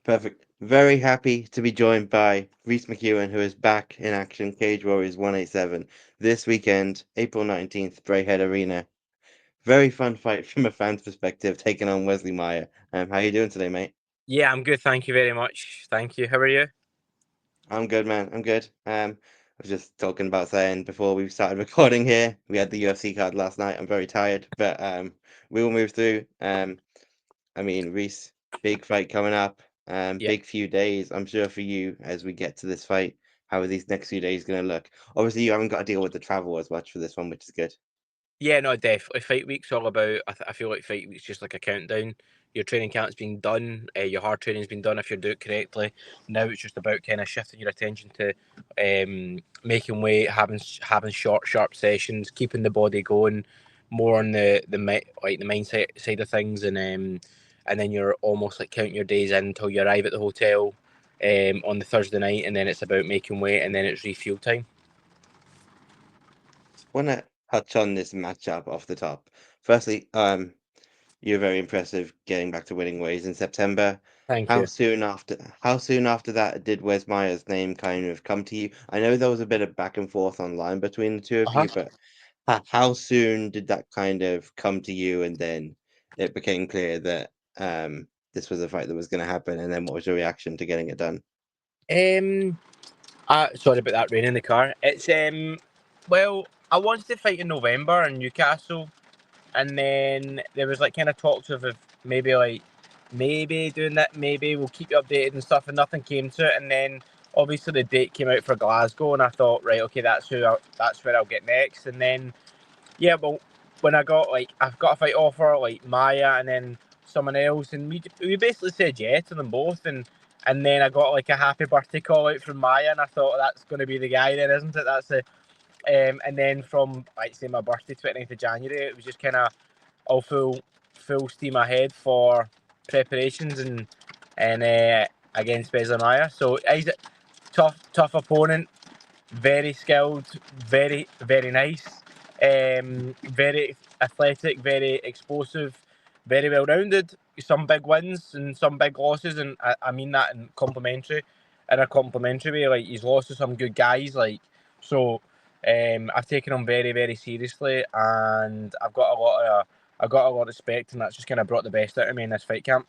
Perfect. Very happy to be joined by Reece McEwan, who is back in action, Cage Warriors 187, this weekend, April 19th, Braehead Arena. Very fun fight from a fan's perspective, taking on Weslley Maia. How you doing today, mate? Yeah, I'm good. Thank you very much. Thank you. How are you? I'm good, man. I'm good. I was just talking about saying before we started recording here, we had the UFC card last night. I'm very tired, but we will move through. Reece, big fight coming up. Yeah. Big few days. I'm sure for you as we get to this fight, how are these next few days going to look? Obviously, you haven't got to deal with the travel as much for this one, which is good. Yeah, no, definitely. Fight week's all about. I feel like fight week's just like a countdown. Your training camp's been done. Your hard training's been done if you're doing it correctly. Now it's just about kind of shifting your attention to making weight, having short, sharp sessions, keeping the body going, more on the mindset side of things, and then you're almost like counting your days in until you arrive at the hotel on the Thursday night, and then it's about making weight, and then it's refuel time. Want to touch on this matchup off the top. Firstly, you're very impressive getting back to winning ways in September. Thank How you. soon after how soon after that did Wes Meyer's name kind of come to you? I know there was a bit of back and forth online between the two of Uh-huh. you, but how soon did that kind of come to you, and then it became clear that this was a fight that was going to happen, and then what was your reaction to getting it done? Um, sorry about that rain in the car. Well, I wanted to fight in November in Newcastle, and then there was like kind of talks of if maybe doing that, maybe we'll keep you updated and stuff, and nothing came to it. And then obviously the date came out for Glasgow, and I thought, right, okay, that's where I'll get next. And then yeah, but when I've got a fight offer like Maya and then someone else, and we basically said yeah to them both, and then I got like a happy birthday call out from Maya, and I thought that's going to be the guy then, isn't it? And then from like say my birthday 29th of January, it was just kind of all full steam ahead for preparations and against Weslley Maia. So he's a tough opponent, very skilled, very nice, very athletic, very explosive, very well rounded. Some big wins and some big losses, and I mean that in a complimentary way. Like he's lost to some good guys, so. I've taken him very seriously, and I've got a lot of respect, and that's just kind of brought the best out of me in this fight camp.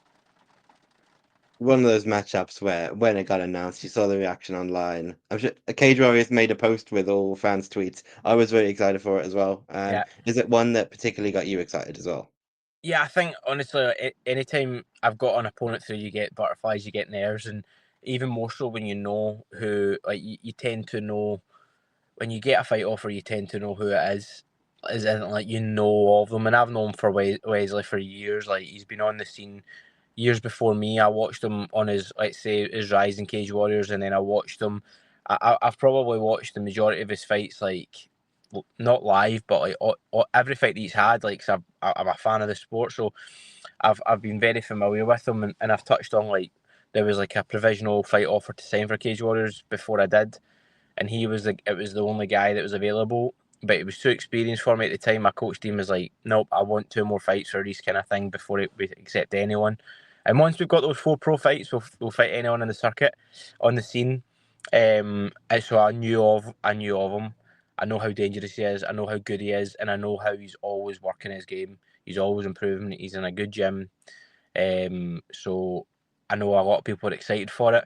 One of those matchups where when it got announced, you saw the reaction online. I'm sure Cage Warriors made a post with all fans' tweets. I was very excited for it as well. Yeah, Is it one that particularly got you excited as well? yeah. I think honestly, anytime I've got an opponent through, you get butterflies, you get nerves, and even more so when you know who. Like you tend to know when you get a fight offer, you tend to know who it is. Isn't like you know of them, and I've known for Weslley for years. Like he's been on the scene years before me. I watched him on his, let's say, his rise in Cage Warriors, and then I watched him. I've probably watched the majority of his fights, like not live, but like every fight that he's had. Like, i I'm a fan of the sport, so I've been very familiar with him, and I've touched on like there was like a provisional fight offer to sign for Cage Warriors before I did, and it was the only guy that was available. But it was too experienced for me at the time. My coach team was like, "Nope, I want two more fights for this kind of thing before we accept anyone." And once we've got those four pro fights, we'll fight anyone in the circuit, on the scene. And so I knew of him. I know how dangerous he is. I know how good he is, and I know how he's always working his game. He's always improving. He's in a good gym. So I know a lot of people are excited for it,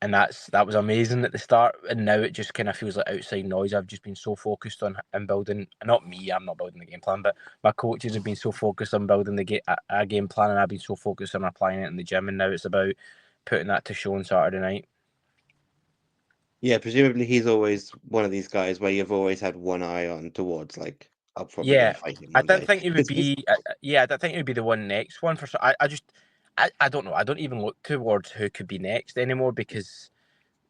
and that was amazing at the start, and now it just kind of feels like outside noise. I've just been so focused on building, not me, I'm not building the game plan, but my coaches have been so focused on building a game plan, and I've been so focused on applying it in the gym, and now it's about putting that to show on Saturday night. Yeah, presumably he's always one of these guys where you've always had one eye on towards, like, I'm probably going Yeah, to fight him I one didn't day. think it would Because be. Yeah, I didn't think it would be the one next one for. I don't know. I don't even look towards who could be next anymore, because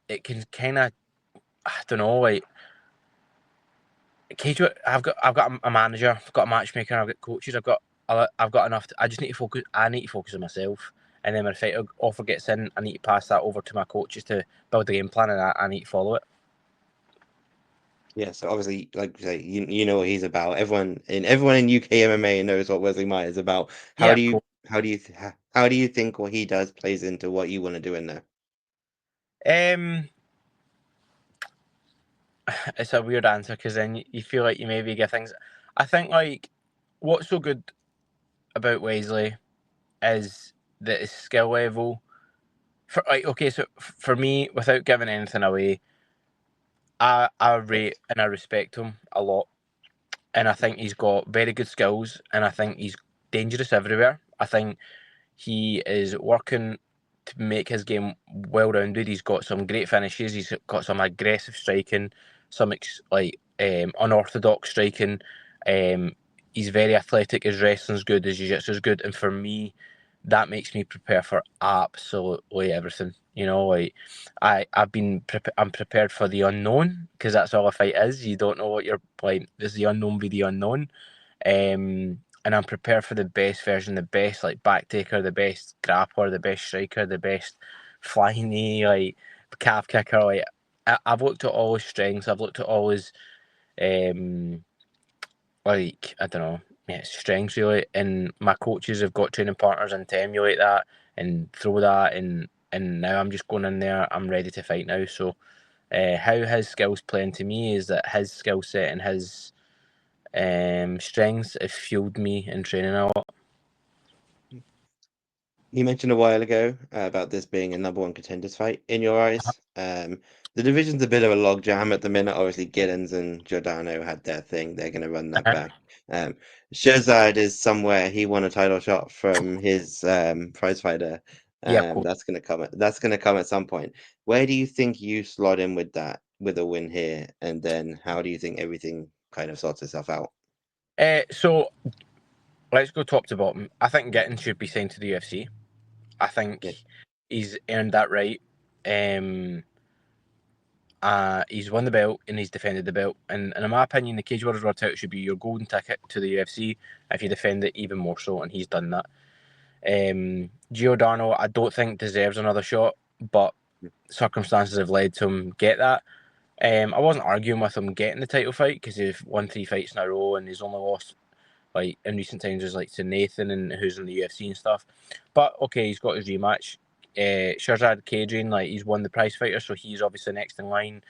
it can kind of, I don't know, like Cage. I've got a manager, I've got a matchmaker, I've got coaches, I've got enough. I just need to focus. I need to focus on myself, and then when a fight offer gets in, I need to pass that over to my coaches to build the game plan, and I need to follow it. yeah, so obviously, like you say, you know what he's about. Everyone in UK MMA knows what Wesley Maia is about. How Yeah, do of you course. how do you how do you think what he does plays into what you want to do in there? It's a weird answer because then you feel like you maybe give things. I think like what's so good about Weslley is that his skill level. For like okay, so for me, without giving anything away, I rate and I respect him a lot, and I think he's got very good skills, and I think he's dangerous everywhere. I think he is working to make his game well rounded. He's got some great finishes. He's got some aggressive striking, some unorthodox striking. He's very athletic. His wrestling's good. His jiu-jitsu's good. And for me, that makes me prepare for absolutely everything. You know, like I'm prepared for the unknown because that's all a fight is. You don't know what you're like. There's the unknown be the unknown. And I'm prepared for the best version, the best like back taker, the best grappler, the best striker, the best flying knee, like calf kicker. Like I've looked at all his strengths. I've looked at all his like I don't know, yeah, strengths really. And my coaches have got training partners and to emulate that and throw that and now I'm just going in there. I'm ready to fight now. So how his skills play into me is that his skill set and his strengths have fueled me in training a lot. You mentioned a while ago about this being a number one contenders fight in your eyes. The division's a bit of a logjam at the minute. Obviously, Giddens and Giordano had their thing. They're going to run that Uh-huh. back. Shirzad is somewhere. He won a title shot from his prize fighter. Yeah, of course. That's going to come. That's going to come at some point. Where do you think you slot in with that, with a win here, and then how do you think everything kind of sorts itself out? So let's go top to bottom. I think Gittins should be signed to the UFC. I think Yeah. he's earned that right. Um, he's won the belt and he's defended the belt. And in my opinion, the Cage Warriors World title should be your golden ticket to the UFC if you defend it even more so, and he's done that. Giordano, I don't think deserves another shot, but circumstances have led to him get that. I wasn't arguing with him getting the title fight because he's won 3 fights in a row and he's only lost like in recent times is like to Nathan and who's in the UFC and stuff. But okay, he's got his rematch. Shirzad Kadrian, like he's won the prize fighter, so he's obviously next in line.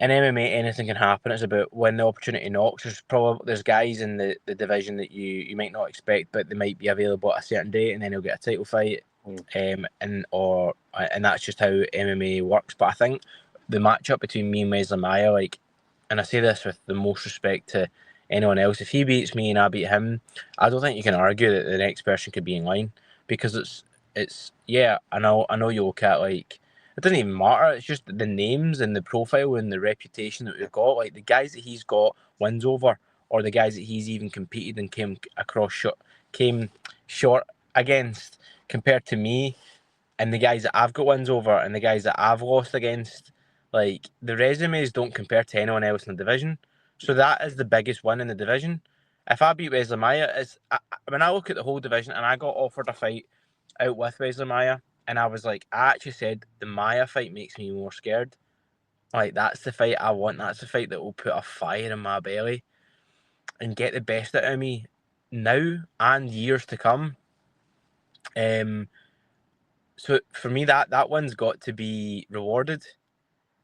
In MMA, anything can happen. It's about when the opportunity knocks. There's guys in the division that you might not expect, but they might be available at a certain date, and then he'll get a title fight. Mm. And that's just how MMA works. But I think the matchup between me and Weslley Maia, like, and I say this with the most respect to anyone else, if he beats me and I beat him, I don't think you can argue that the next person could be in line because it's yeah. I know you look at like it doesn't even matter. It's just the names and the profile and the reputation that we've got. Like the guys that he's got wins over, or the guys that he's even competed and came short against compared to me, and the guys that I've got wins over, and the guys that I've lost against. Like the resumes don't compare to anyone else in the division. So that is the biggest win in the division. If I beat Weslley Maia, when I look at the whole division and I got offered a fight out with Weslley Maia, and I was like, I actually said the Maia fight makes me more scared. Like that's the fight I want. That's the fight that will put a fire in my belly and get the best out of me now and years to come. So for me, that one's got to be rewarded.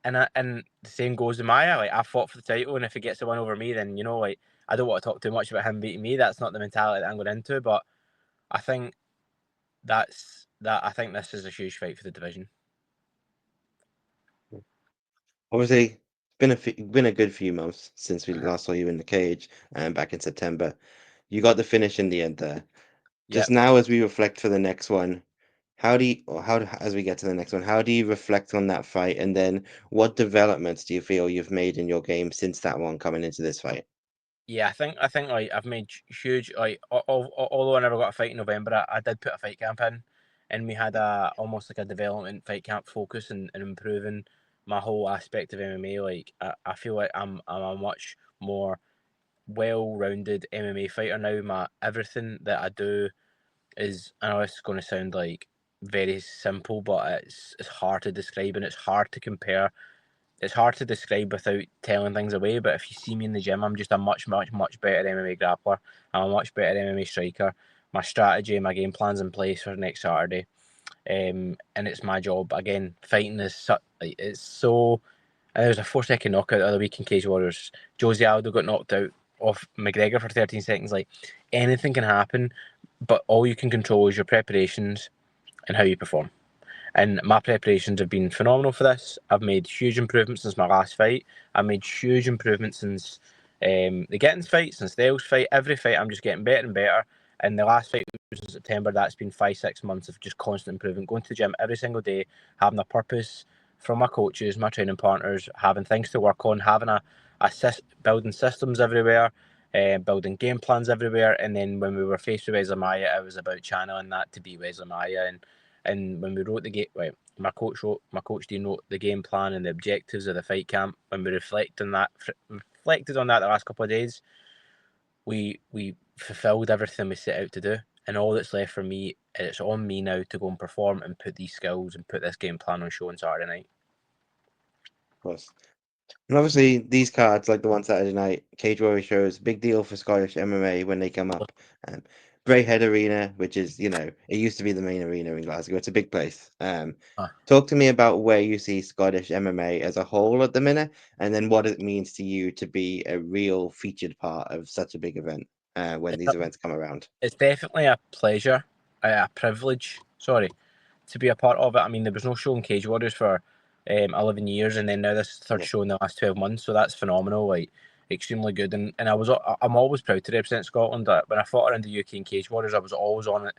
And the same goes with Maya. Like I fought for the title, and if he gets the one over me, then like I don't want to talk too much about him beating me. That's not the mentality that I'm going into. But I think I think this is a huge fight for the division. Obviously, it's been a good few months since we last saw you in the cage, back in September. You got the finish in the end there. Yeah, Just now, as we reflect for the next one, as we get to the next one, how do you reflect on that fight, and then what developments do you feel you've made in your game since that one coming into this fight? yeah. I think like I've made huge like although I never got a fight in November, I did put a fight camp in, and we had a almost like a development fight camp focus and improving my whole aspect of MMA. Like I feel like I'm a much more well-rounded MMA fighter now. My everything that I do is, I know it's going to sound like very simple, but it's hard to describe and it's hard to compare. It's hard to describe without telling things away. But if you see me in the gym, I'm just a much better MMA grappler. I'm a much better MMA striker. my strategy, my game plan's in place for next Saturday. And it's my job. Again, fighting is like, it's so. There was a 4-second knockout the other week in Cage Warriors. Jose Aldo got knocked out off McGregor for 13 seconds. Like, anything can happen, but all you can control is your preparations and how you perform. And my preparations have been phenomenal for this. I've made huge improvements since my last fight. I've made huge improvements since the Gittins fight, since the Els fight. Every fight, I'm just getting better and better. And the last fight was in September. That's been 5-6 months of just constant improvement. Going to the gym every single day, having a purpose from my coaches, my training partners, having things to work on, having building systems everywhere, building game plans everywhere. And then when we were faced with Weslley Maia, it was about channeling that to be Weslley Maia. And when we wrote the game, right, my coach Dean wrote the game plan and the objectives of the fight camp. When we reflected on that the last couple of days, we fulfilled everything we set out to do. And all that's left for me, it's on me now to go and perform and put these skills and put this game plan on show on Saturday night. Of course. And obviously, these cards, like the one Saturday night, Cage Warrior shows, big deal for Scottish MMA when they come up. Braehead Arena, which is, it used to be the main arena in Glasgow. It's a big place. Talk to me about where you see Scottish MMA as a whole at the minute, and then what it means to you to be a real featured part of such a big event when these events come around. It's definitely a pleasure, a privilege, sorry, to be a part of it. I mean, there was no show in Cage Warriors for 11 years, and then now this third show in the last 12 months, so that's phenomenal, like, extremely good. And I'm always proud to represent Scotland. When I fought around the UK in Cage Warriors, I was always on at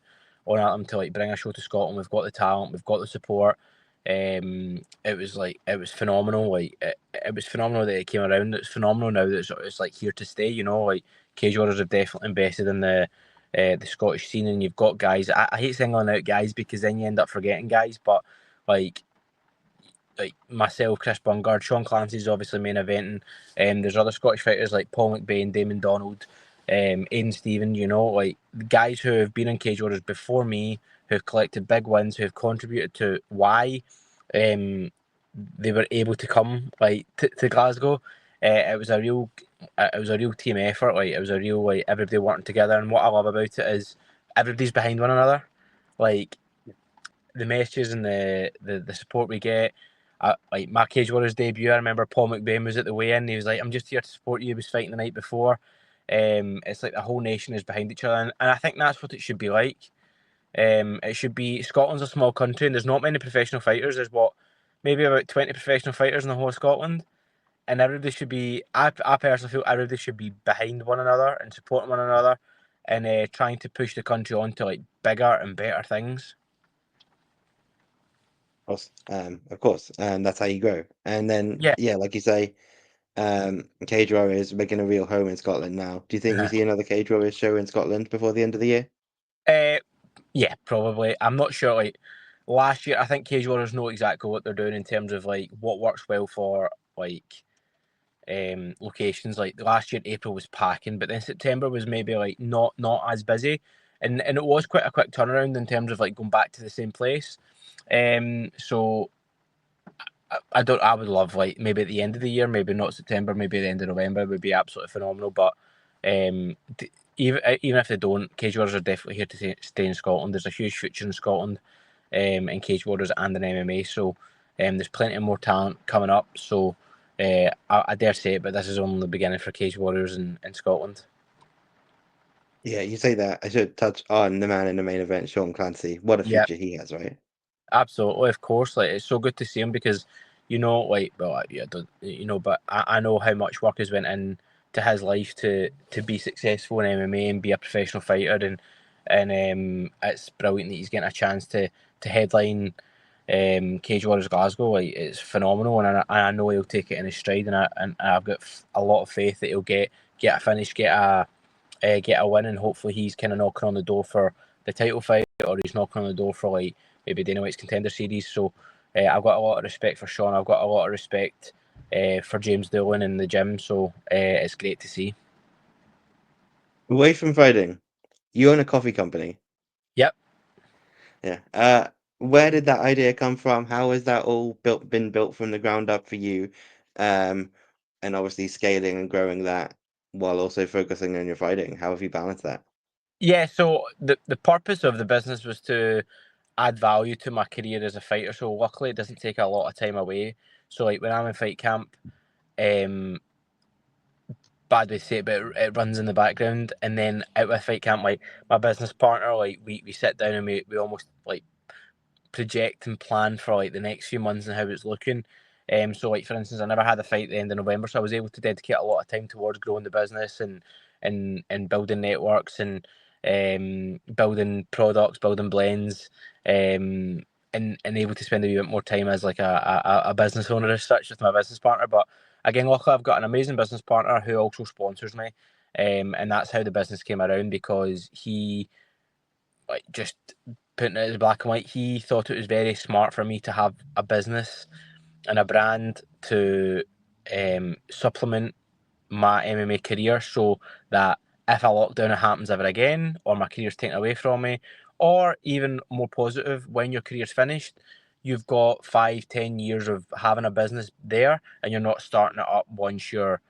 them to like bring a show to Scotland. We've got the talent, we've got the support. It was phenomenal. Like it was phenomenal that it came around. It's phenomenal now that it's like here to stay. Like Cage Warriors have definitely invested in the Scottish scene, and you've got guys. I hate singling out guys because then you end up forgetting guys, but like myself, Chris Bungard, Sean Clancy's obviously main eventing. There's other Scottish fighters like Paul McBain, Damon Donald, Aidan Stephen. Like guys who have been in Cage Warriors before me, who have collected big wins, who have contributed to why they were able to come to Glasgow. It was a real team effort. Like it was a real everybody working together. And what I love about it is everybody's behind one another. Like the messages and the support we get. Like my Cage Warriors debut, I remember Paul McBain was at the weigh-in. He was like, "I'm just here to support you." He was fighting the night before. It's like the whole nation is behind each other, and I think that's what it should be like. It should be Scotland's a small country, and there's not many professional fighters. There's maybe about 20 professional fighters in the whole of Scotland, and everybody should be. I personally feel everybody should be behind one another and supporting one another, and trying to push the country on to like bigger and better things. Of course, that's how you grow. And then, Yeah. like you say, Cage Warriors making a real home in Scotland now. Do you think we see another Cage Warriors show in Scotland before the end of the year? Yeah, probably. I'm not sure. Like last year, I think Cage Warriors know exactly what they're doing in terms of like what works well for like locations. Like last year, April was packing, but then September was maybe like not as busy, and it was quite a quick turnaround in terms of like going back to the same place. So I would love like maybe at the end of the year, maybe not September, maybe at the end of November would be absolutely phenomenal. But even if they don't, Cage Warriors are definitely here to stay in Scotland. There's a huge future in Scotland, in Cage Warriors and in MMA. So there's plenty of more talent coming up. So I dare say it, but this is only the beginning for Cage Warriors in Scotland. Yeah, you say that. I should touch on the man in the main event, Sean Clancy. What a Yeah, future he has, right? absolutely, of course. Like it's so good to see him because, but I know how much work has went in to his life to be successful in MMA and be a professional fighter, and it's brilliant that he's getting a chance to headline Cage Warriors Glasgow. Like it's phenomenal, and I know he'll take it in his stride, and I've got a lot of faith that he'll get a finish, get a win, and hopefully he's kind of knocking on the door for the title fight, or he's knocking on the door for like maybe Dana White's Contender Series. So I've got a lot of respect for Sean. I've got a lot of respect for James Doolan in the gym. So it's great to see. Away from fighting, you own a coffee company. Yep. Yeah. Where did that idea come from? How has that all been built from the ground up for you? Um, and obviously scaling and growing that while also focusing on your fighting. How have you balanced that? Yeah, so the purpose of the business was to add value to my career as a fighter. So luckily, it doesn't take a lot of time away. So like when I'm in fight camp, um, bad way to say it, but it runs in the background. And then out with fight camp, like my business partner, like we sit down and we almost like project and plan for like the next few months and how it's looking. So like for instance, I never had a fight at the end of November, so I was able to dedicate a lot of time towards growing the business and building networks and building products, building blends, and able to spend a wee bit more time as like a business owner as such with my business partner. But again, luckily I've got an amazing business partner who also sponsors me. And that's how the business came around because he like just putting it as black and white, he thought it was very smart for me to have a business and a brand to supplement my MMA career so that if a lockdown happens ever again or my career's taken away from me, or even more positive, when your career's finished, you've got 5-10 years of having a business there and you're not starting it up once you're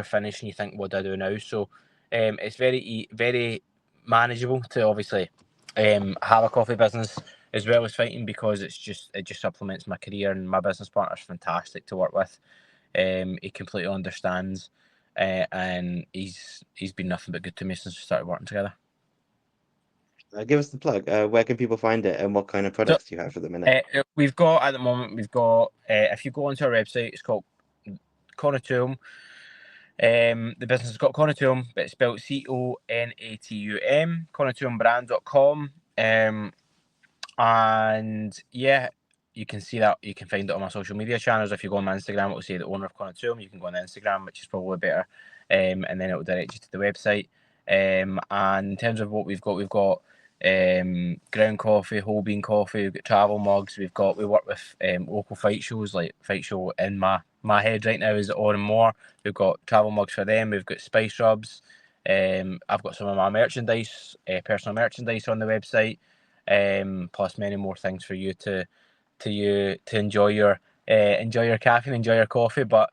finished and you think, what do I do now? So it's very manageable to obviously have a coffee business as well as fighting because it just supplements my career, and my business partner's fantastic to work with. He completely understands, and he's been nothing but good to me since we started working together. Give us the plug. Where can people find it, and what kind of So products do you have for the minute? we've got at the moment if you go onto our website, it's called Conatum. The business has got Conatum, but it's spelled Conatum, conatumbrand.com. And yeah, you can see that. You can find it on my social media channels. If you go on my Instagram, it will say the owner of Conatum. You can go on the Instagram, which is probably better, and then it will direct you to the website. And in terms of what we've got ground coffee, whole bean coffee. We've got travel mugs. We work with local fight shows, like fight show in my head right now is On and More. We've got travel mugs for them. We've got spice rubs. I've got some of my merchandise, personal merchandise on the website, plus many more things for you to enjoy your caffeine, enjoy your coffee. But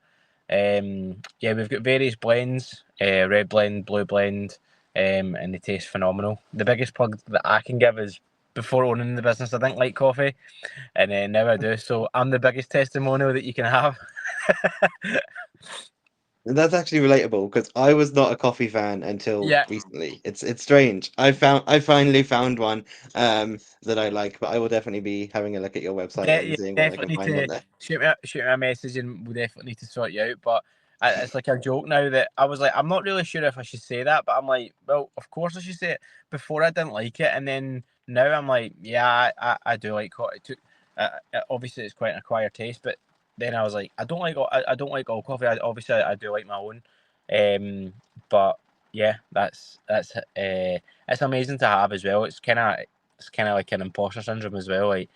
yeah, we've got various blends, red blend, blue blend, and they taste phenomenal. The biggest plug that I can give is before owning the business, I didn't like coffee, and now I do. So I'm the biggest testimonial that you can have. And that's actually relatable because I was not a coffee fan until Yeah, recently. It's strange. I finally found one that I like, but I will definitely be having a look at your website and You seeing what I can definitely need find on to there. shoot me a message, and we'll definitely need to sort you out. But it's like a joke now that I was like, I'm not really sure if I should say that, but I'm like, well, of course I should say it. Before I didn't like it, and then now I'm like, yeah, I do like coffee. It took, obviously, it's quite an acquired taste, but then I was like, I don't like all coffee. Obviously, I do like my own. Um, but yeah, that's it's amazing to have as well. It's kind of like an imposter syndrome as well. Like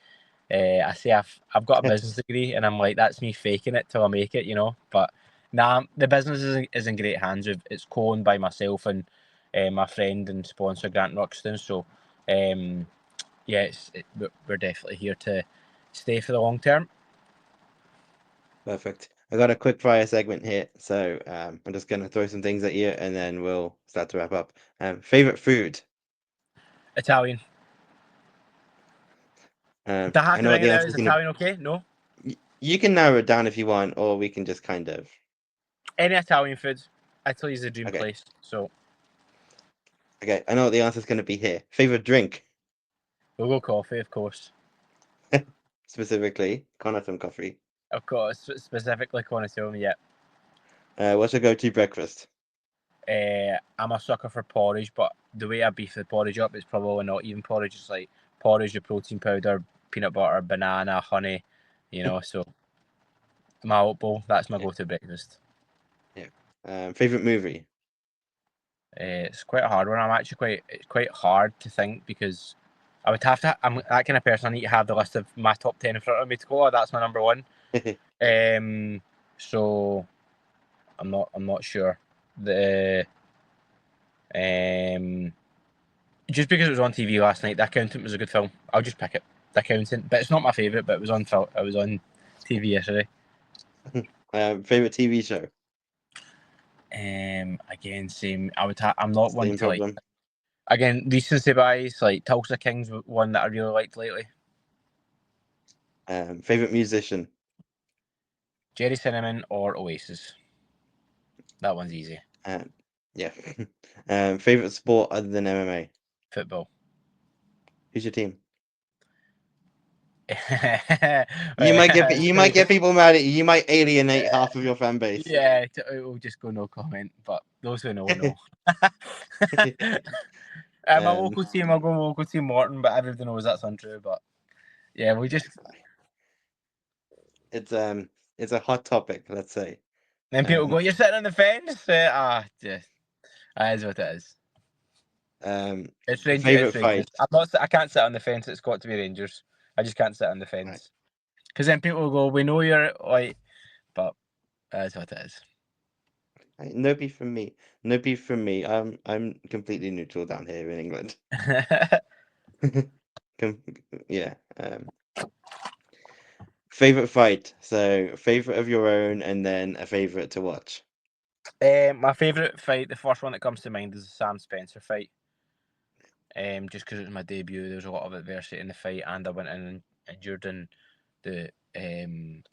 I say I've got a business degree, and I'm like that's me faking it till I make it, you know. But nah, the business is in great hands. It's co-owned by myself and my friend and sponsor Grant Ruxton. So yeah, we're definitely here to stay for the long term. Perfect. I got a quick fire segment here, so I'm just gonna throw some things at you, and then we'll start to wrap up. Favorite food? Italian. Do I have I to know what bring the it out answer as is gonna. Italian? Okay, no. You can narrow it down if you want, or we can just kind of. Any Italian food. Italy's the dream Okay. place. So Okay. I know what the answer is gonna be here. Favorite drink? we'll go coffee, of course. Specifically, Connaughton coffee. Of course, specifically Connoisseur, yeah. What's your go-to breakfast? I'm a sucker for porridge, but the way I beef the porridge up is probably not even porridge. It's like porridge, your protein powder, peanut butter, banana, honey, So my oat bowl, that's my Yeah. go-to breakfast. Yeah. Favorite movie? It's quite a hard one. It's quite hard to think because I would have to. I'm that kind of person. I need to have the list of my top 10 in front of me to go. Oh, that's my number one. So I'm not sure. The um just because it was on TV last night, The Accountant was a good film. I'll just pick it. The Accountant, but it's not my favourite. But it was on film. It was on TV yesterday. Favorite TV show? Again, same. I'm not one Same to like. problem. Again, recency bias, like Tulsa King's one that I really liked lately. Favorite musician? Jerry Cinnamon or Oasis. That one's easy. Yeah. Favorite sport other than MMA? Football. Who's your team? You might get people mad at you. You might alienate half of your fan base. Yeah, we'll just go no comment. But those who know know. My local team, I'll go local team Morton, but everybody knows that's untrue. But yeah, we just. It's a hot topic, let's say. Then people go, "You're sitting on the fence." That is what it is. It's Rangers. Favorite It's fight? Rangers. I can't sit on the fence. It's got to be Rangers. I just can't sit on the fence. Because then people will go, "We know you're like," but that's what it is. No beef from me. No beef from me. I'm completely neutral down here in England. Yeah. Favorite fight. So favorite of your own, and then a favorite to watch. My favourite fight, the first one that comes to mind, is the Sam Spencer fight. Just because it was my debut, there was a lot of adversity in the fight, and I went in and injured, and I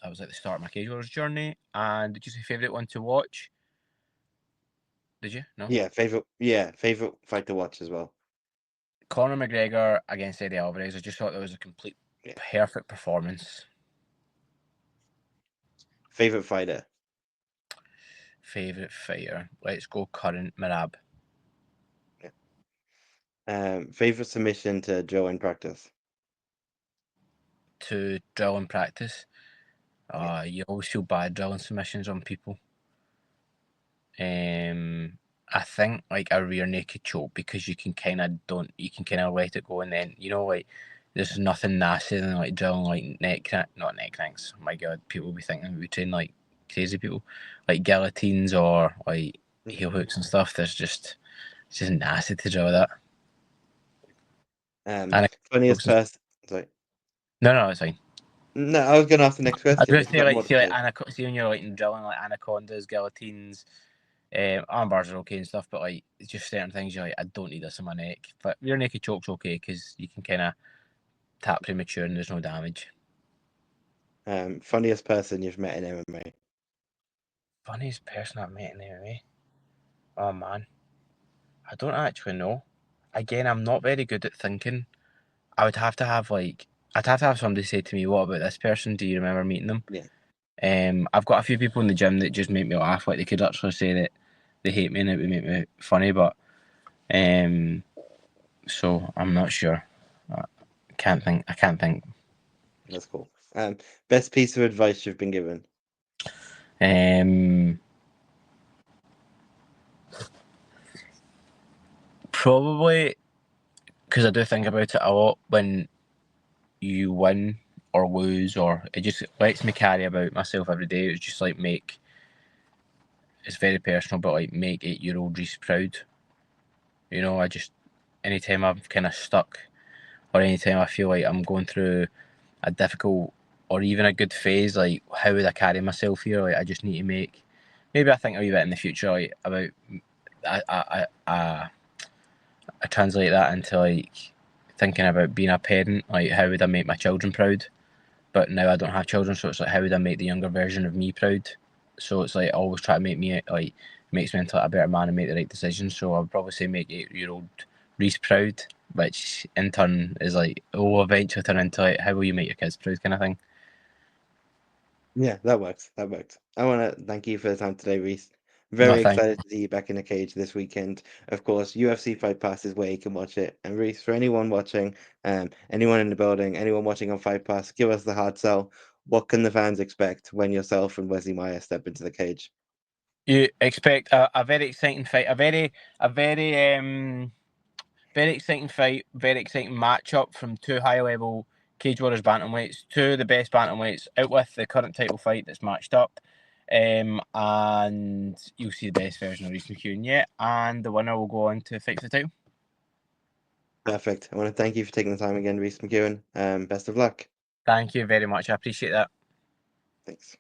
was at the start of my cage warriors journey. And did you say favourite one to watch? Did you? No. Yeah, favorite fight to watch as well. Conor McGregor against Eddie Alvarez. I just thought that was a complete perfect performance. Favorite fighter. Favorite fighter. Let's go current Marab. Favorite submission to drill in practice. To drill and practice. You always feel bad drilling submissions on people. I think like a rear naked choke, because you can kind of let it go, and then like there's nothing nastier than like drilling like not neck cranks. Oh my god, people will be thinking we train like crazy people, like guillotines or like heel hooks and stuff. It's just nasty to drill that. Funniest person. Sorry. No, it's fine. No, I was gonna ask the next I was question. gonna If you got more to say. see when you're like drilling like anacondas, guillotines. Armbars are okay and stuff, but like it's just certain things you're like, I don't need this in my neck. But rear naked choke's okay because you can kind of tap premature and there's no damage. Funniest person you've met in MMA. Funniest person I've met in MMA? Oh man, I don't actually know. Again, I'm not very good at thinking. I'd have to have somebody say to me, "What about this person? Do you remember meeting them?" Yeah. I've got a few people in the gym that just make me laugh. Like they could actually say that they hate me and it would make me funny, but so I'm not sure. I can't think. That's cool. Best piece of advice you've been given. Probably because I do think about it a lot when you win or lose, or it just lets me carry about myself every day. It's just like it's very personal, but like make 8-year-old Reece proud. I just anytime I'm kind of stuck, or anytime I feel like I'm going through a difficult or even a good phase, like how would I carry myself here? Like I just need to make. Maybe I think a wee bit in the future, like about I translate that into like thinking about being a parent. Like how would I make my children proud? But now I don't have children, so it's like how would I make the younger version of me proud? So it's like I always try to make me like makes me into a better man and make the right decisions. So I would probably say make 8-year-old Reece proud, which in turn is like will eventually turn into like how will you make your kids proud kind of thing. Yeah, that works. That works. I want to thank you for the time today, Reece. No, Very thank excited to see you back in the cage this weekend. Of course, UFC Fight Pass is where you can watch it. And Reece, for anyone watching, anyone in the building, anyone watching on Fight Pass, give us the hard sell. What can the fans expect when yourself and Weslley Maia step into the cage? you. Expect a very exciting fight, a very very exciting fight, very exciting matchup from two high level Cage Warriors bantamweights, two of the best bantamweights out with the current title fight that's matched up. And you'll see the best version of Reece McEwan yet, and the winner will go on to fight for the title. Perfect. I want to thank you for taking the time again, Reece McEwan. Best of luck. Thank you very much. I appreciate that. Thanks.